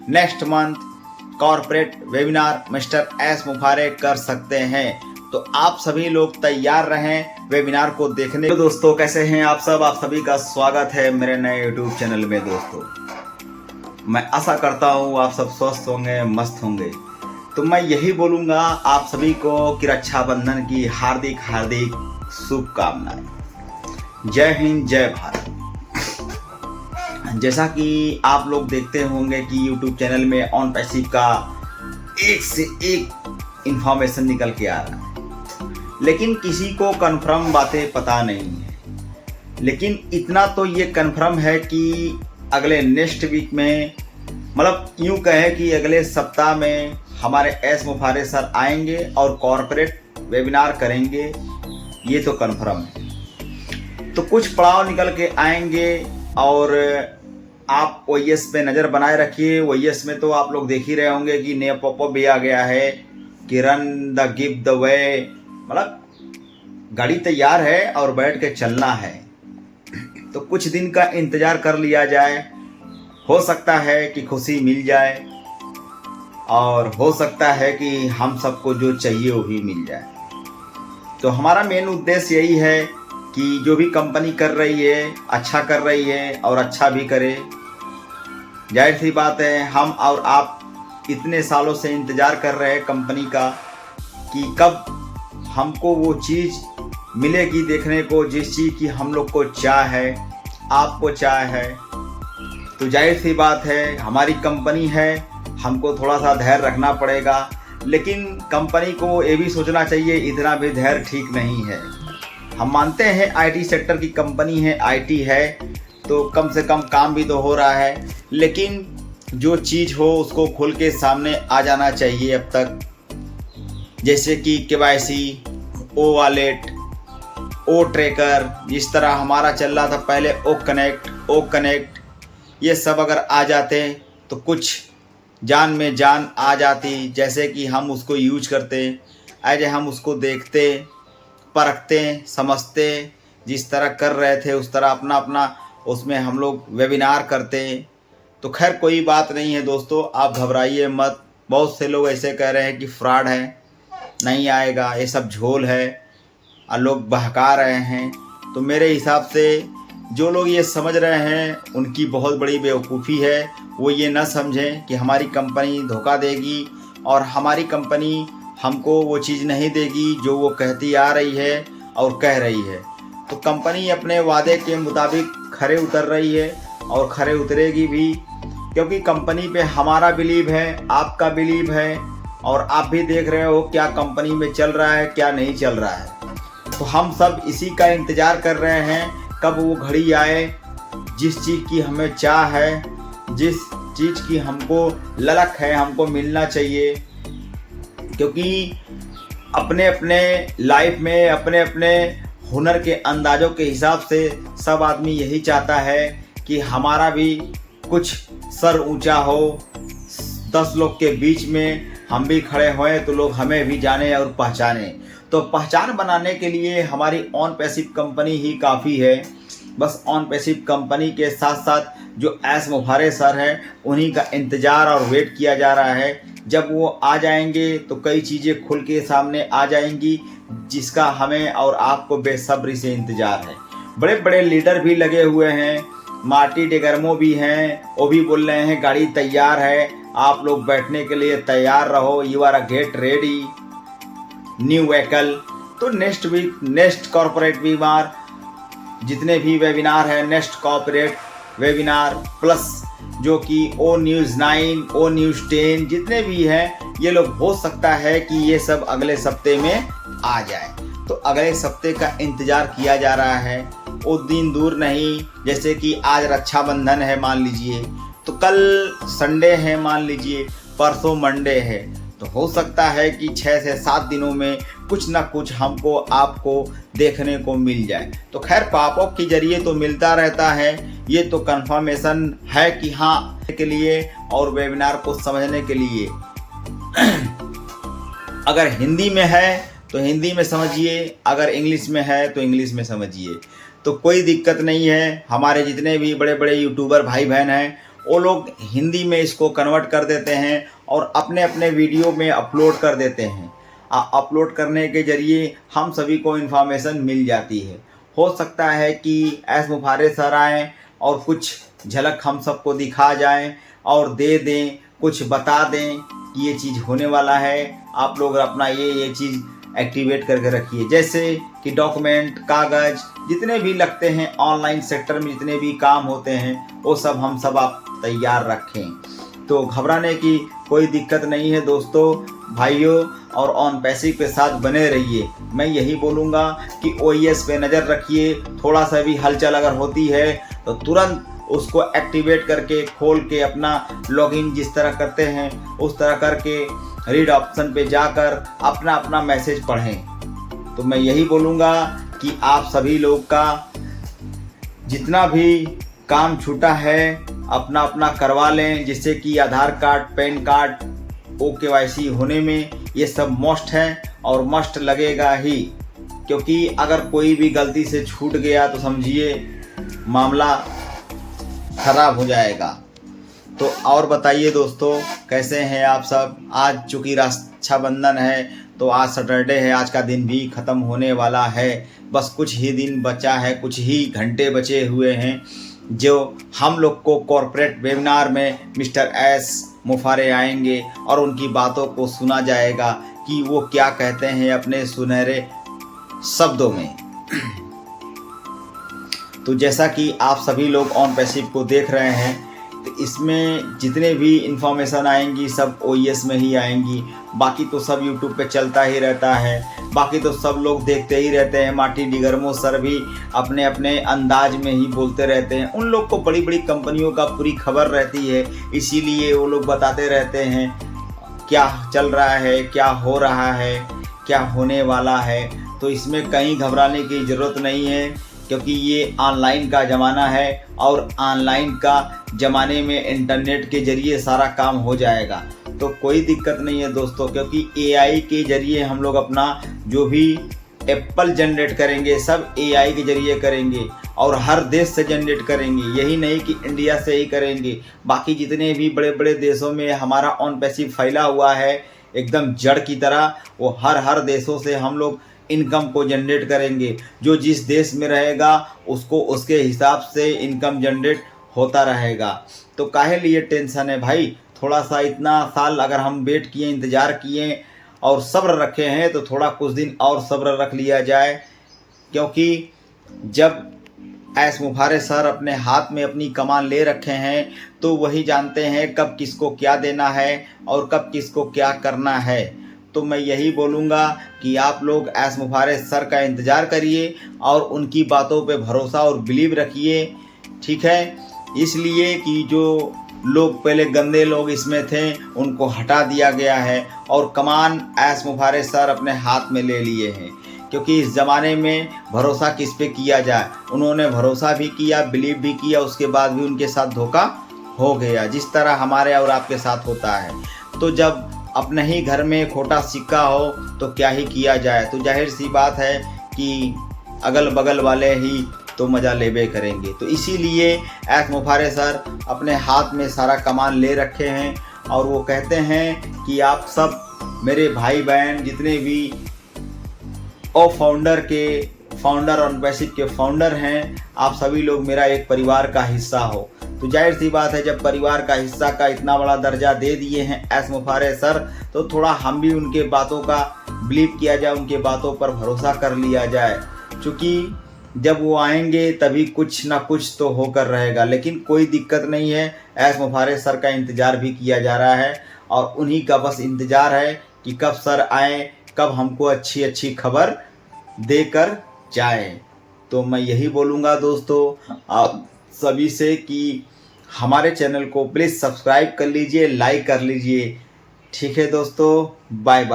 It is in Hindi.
Next month corporate webinar mister S मुफारे कर सकते हैं। तो आप सभी लोग तैयार रहें वेबिनार को देखने। तो दोस्तों कैसे हैं आप सब? आप सभी का स्वागत है मेरे नए यूट्यूब चैनल में। दोस्तों मैं आशा करता हूँ आप सब स्वस्थ होंगे, मस्त होंगे। तो मैं यही बोलूँगा आप सभी को कि रक्षाबंधन की हार्दिक हार्दिक शुभकामनाएं। जय हिंद, जय भारत। जैसा कि आप लोग देखते होंगे कि YouTube चैनल में ऑन पैसिव का एक से एक इंफॉर्मेशन निकल के आ रहा है, लेकिन किसी को कंफर्म बातें पता नहीं है। लेकिन इतना तो ये कंफर्म है कि अगले नेक्स्ट वीक में, मतलब यूँ कहें कि अगले सप्ताह में हमारे एस मुफारे सर आएंगे और कॉर्पोरेट वेबिनार करेंगे, ये तो कंफर्म है। तो कुछ पड़ाव निकल के आएंगे और आप OS पे नज़र बनाए रखिए। OS में तो आप लोग देख ही रहे होंगे कि नया पॉपअप भी आ गया है कि run the give the way, मतलब गाड़ी तैयार है और बैठ के चलना है। तो कुछ दिन का इंतज़ार कर लिया जाए, हो सकता है कि खुशी मिल जाए और हो सकता है कि हम सबको जो चाहिए वो भी मिल जाए। तो हमारा मेन उद्देश्य यही है कि जो भी कंपनी कर रही है अच्छा कर रही है और अच्छा भी करे। जाहिर सी बात है हम और आप इतने सालों से इंतज़ार कर रहे हैं कंपनी का कि कब हमको वो चीज़ मिलेगी देखने को, जिस चीज़ की हम लोग को चाह है, आपको चाह है। तो जाहिर सी बात है हमारी कंपनी है, हमको थोड़ा सा धैर्य रखना पड़ेगा। लेकिन कंपनी को ये भी सोचना चाहिए इतना भी धैर्य ठीक नहीं है। हम मानते हैं IT सेक्टर की कंपनी है, IT है, तो कम से कम काम भी तो हो रहा है। लेकिन जो चीज़ हो उसको खुल के सामने आ जाना चाहिए अब तक, जैसे कि KYC, ओ वॉलेट, ओ ट्रैकर, जिस तरह हमारा चल रहा था पहले ओ कनेक्ट, ये सब अगर आ जाते तो कुछ जान में जान आ जाती। जैसे कि हम उसको यूज करते, ऐसे हम उसको देखते, परखते, समझते, जिस तरह कर रहे थे उस तरह अपना अपना उसमें हम लोग वेबिनार करते। तो खैर कोई बात नहीं है दोस्तों, आप घबराइए मत। बहुत से लोग ऐसे कह रहे हैं कि फ्रॉड है, नहीं आएगा, ये सब झोल है और लोग बहका रहे हैं। तो मेरे हिसाब से जो लोग ये समझ रहे हैं उनकी बहुत बड़ी बेवकूफ़ी है। वो ये ना समझें कि हमारी कंपनी धोखा देगी और हमारी कंपनी हमको वो चीज़ नहीं देगी जो वो कहती आ रही है और कह रही है। तो कंपनी अपने वादे के मुताबिक खरे उतर रही है और खरे उतरेगी भी, क्योंकि कंपनी पे हमारा बिलीव है, आपका बिलीव है और आप भी देख रहे हो क्या कंपनी में चल रहा है, क्या नहीं चल रहा है। तो हम सब इसी का इंतज़ार कर रहे हैं कब वो घड़ी आए जिस चीज़ की हमें चाह है, जिस चीज़ की हमको ललक है, हमको मिलना चाहिए। क्योंकि अपने अपने लाइफ में अपने अपने हुनर के अंदाज़ों के हिसाब से सब आदमी यही चाहता है कि हमारा भी कुछ सर ऊंचा हो, 10 लोग के बीच में हम भी खड़े होएं तो लोग हमें भी जाने और पहचाने। तो पहचान बनाने के लिए हमारी ऑन पैसिव कंपनी ही काफ़ी है। बस ऑन पैसिव कंपनी के साथ साथ जो एस मुफारे सर हैं उन्हीं का इंतज़ार और वेट किया जा रहा है। जब वो आ जाएंगे तो कई चीज़ें खुल के सामने आ जाएंगी, जिसका हमें और आपको बेसब्री से इंतज़ार है। बड़े बड़े लीडर भी लगे हुए हैं, मार्टी डेगर्मो भी हैं, वो भी बोल रहे हैं गाड़ी तैयार है, आप लोग बैठने के लिए तैयार रहो, you are get ready new vehicle. तो next week next corporate webinar, जितने भी वेबिनार हैं नेक्स्ट कॉर्पोरेट वेबिनार प्लस जो कि ओ न्यूज़ 9, ओ न्यूज़ 10 जितने भी हैं, ये लोग हो सकता है कि ये सब अगले सप्ते में आ जाए। तो अगले सप्ते का इंतज़ार किया जा रहा है, वो दिन दूर नहीं। जैसे कि आज रक्षाबंधन है मान लीजिए, तो कल संडे है मान लीजिए, परसों मंडे है, तो हो सकता है कि 6 से 7 दिनों में कुछ ना कुछ हमको आपको देखने को मिल जाए। तो खैर पॉपअप के जरिए तो मिलता रहता है, ये तो कंफर्मेशन है कि हाँ के लिए और वेबिनार को समझने के लिए अगर हिंदी में है तो हिंदी में समझिए, अगर इंग्लिश में है तो इंग्लिश में समझिए। तो कोई दिक्कत नहीं है। हमारे जितने भी बड़े बड़े यूट्यूबर भाई बहन हैं वो लोग हिंदी में इसको कन्वर्ट कर देते हैं और अपने अपने वीडियो में अपलोड कर देते हैं। अपलोड करने के ज़रिए हम सभी को इन्फॉर्मेशन मिल जाती है। हो सकता है कि एस मुफारे सर आएँ और कुछ झलक हम सबको दिखा जाएं और दे दें, कुछ बता दें कि ये चीज़ होने वाला है, आप लोग अपना ये चीज़ एक्टिवेट करके रखिए। जैसे कि डॉक्यूमेंट, कागज़ जितने भी लगते हैं ऑनलाइन सेक्टर में, जितने भी काम होते हैं वो सब हम सब आप तैयार रखें। तो घबराने की कोई दिक्कत नहीं है दोस्तों, भाइयों, और ऑन पैसिव के साथ बने रहिए। मैं यही बोलूँगा कि OES पे नज़र रखिए। थोड़ा सा भी हलचल अगर होती है तो तुरंत उसको एक्टिवेट करके खोल के अपना लॉगिन जिस तरह करते हैं उस तरह करके रीड ऑप्शन पे जाकर अपना अपना मैसेज पढ़ें। तो मैं यही बोलूँगा कि आप सभी लोग का जितना भी काम छूटा है अपना अपना करवा लें, जिससे कि आधार कार्ड, पैन कार्ड, OKYC होने में ये सब मस्ट है और मस्ट लगेगा ही, क्योंकि अगर कोई भी गलती से छूट गया तो समझिए मामला खराब हो जाएगा। तो और बताइए दोस्तों, कैसे हैं आप सब। आज चूँकि रक्षाबंधन है तो आज सैटरडे है, आज का दिन भी ख़त्म होने वाला है। बस कुछ ही दिन बचा है, कुछ ही घंटे बचे हुए हैं जो हम लोग को कॉर्पोरेट वेबिनार में मिस्टर एस मुफारे आएंगे और उनकी बातों को सुना जाएगा कि वो क्या कहते हैं अपने सुनहरे शब्दों में। तो जैसा कि आप सभी लोग ऑन पैसिव को देख रहे हैं, तो इसमें जितने भी इंफॉर्मेशन आएंगी सब OES में ही आएंगी। बाकी तो सब YouTube पे चलता ही रहता है, बाकी तो सब लोग देखते ही रहते हैं। मार्टी डिगर्मो सर भी अपने अपने अंदाज में ही बोलते रहते हैं। उन लोग को बड़ी बड़ी कंपनियों का पूरी खबर रहती है, इसीलिए वो लोग बताते रहते हैं क्या चल रहा है, क्या हो रहा है, क्या होने वाला है। तो इसमें कहीं घबराने की ज़रूरत नहीं है, क्योंकि ये ऑनलाइन का ज़माना है और ऑनलाइन का ज़माने में इंटरनेट के ज़रिए सारा काम हो जाएगा। तो कोई दिक्कत नहीं है दोस्तों, क्योंकि AI के ज़रिए हम लोग अपना जो भी एप्पल जनरेट करेंगे सब AI के ज़रिए करेंगे और हर देश से जनरेट करेंगे। यही नहीं कि इंडिया से ही करेंगे, बाकी जितने भी बड़े बड़े देशों में हमारा ऑन पैसिव फैला हुआ है एकदम जड़ की तरह, वो हर देशों से हम लोग इनकम को जनरेट करेंगे। जो जिस देश में रहेगा उसको उसके हिसाब से इनकम जनरेट होता रहेगा। तो काहे लिए टेंशन है भाई। थोड़ा सा इतना साल अगर हम वेट किए, इंतज़ार किए और सब्र रखे हैं, तो थोड़ा कुछ दिन और सब्र रख लिया जाए, क्योंकि जब एस मुफारे सर अपने हाथ में अपनी कमान ले रखे हैं तो वही जानते हैं कब किसको क्या देना है और कब किसको क्या करना है। तो मैं यही बोलूँगा कि आप लोग एस मुफारे सर का इंतज़ार करिए और उनकी बातों पे भरोसा और बिलीव रखिए, ठीक है। इसलिए कि जो लोग पहले गंदे लोग इसमें थे उनको हटा दिया गया है और कमान एस मुफारे सर अपने हाथ में ले लिए हैं, क्योंकि इस ज़माने में भरोसा किस पे किया जाए। उन्होंने भरोसा भी किया, बिलीव भी किया, उसके बाद भी उनके साथ धोखा हो गया, जिस तरह हमारे और आपके साथ होता है। तो जब अपने ही घर में खोटा सिक्का हो तो क्या ही किया जाए। तो जाहिर सी बात है कि अगल बगल वाले ही तो मज़ा लेबे करेंगे। तो इसीलिए एस मुफारे सर अपने हाथ में सारा कमान ले रखे हैं और वो कहते हैं कि आप सब मेरे भाई बहन जितने भी फाउंडर ऑन पैसिव के फाउंडर हैं, आप सभी लोग मेरा एक परिवार का हिस्सा हो। तो जाहिर सी बात है जब परिवार का हिस्सा का इतना बड़ा दर्जा दे दिए हैं एस मुफारे सर, तो थोड़ा हम भी उनके बातों का बिलीव किया जाए, उनके बातों पर भरोसा कर लिया जाए। क्योंकि जब वो आएंगे तभी कुछ ना कुछ तो होकर रहेगा। लेकिन कोई दिक्कत नहीं है, एस मुफारे सर का इंतज़ार भी किया जा रहा है और उन्हीं का बस इंतज़ार है कि कब सर आएँ, कब हमको अच्छी अच्छी खबर देकर जाएं। तो मैं यही बोलूँगा दोस्तों आप सभी से कि हमारे चैनल को प्लीज़ सब्सक्राइब कर लीजिए, लाइक कर लीजिए, ठीक है दोस्तों। Bye bye.